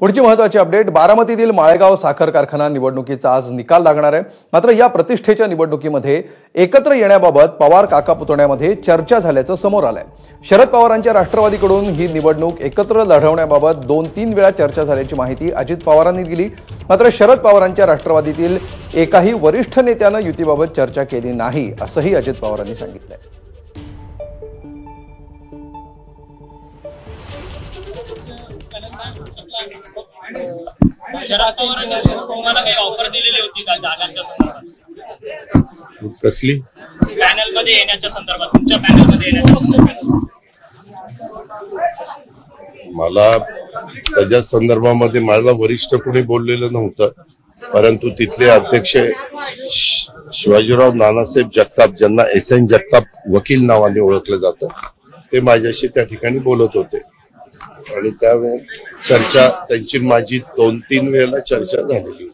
पुढची महत्त्वाची अपडेट, बारामतीतील माळेगाव साखर कारखाना निवडणुकीचा आज निकाल लागणार आहे। मात्र या प्रतिष्ठेच्या निवडणुकीमध्ये एकत्र येण्याबाबत पवार काका पुतण्यामध्ये चर्चा झाल्याचं समोर आलंय। शरद पवारांच्या राष्ट्रवादीकडून ही निवडणूक एकत्र लढवण्याबाबत 2-3 वेळा चर्चा झाल्याची माहिती अजित पवारांनी दिली। मात्र शरद पवारांच्या राष्ट्रवादीतील एकाही वरिष्ठ नेत्यानं युतीबाबत चर्चा केली नाही असंही अजित पवारांनी सांगितलंय। शरद पवारांनी तुम्हाला काही ऑफर दिलेली होती का जागांच्या संदर्भात? कसली? पॅनल मध्ये येण्याच्या संदर्भात, तुमच्या पॅनल मध्ये येण्याच्या संदर्भात मला त्याच्या संदर्भामध्ये माझा वरिष्ठ कोणी बोललेलं नव्हतं, परंतु तिथले अध्यक्ष शिवाजीराव नानासाहेब जगताप, ज्यांना SN जगताप वकील नावाने ओळखलं जातं, ते माझ्याशी त्या ठिकाणी बोलत होते आणि त्यावेळेस चर्चा त्यांची माझी 2-3 वेळेला चर्चा झालेली।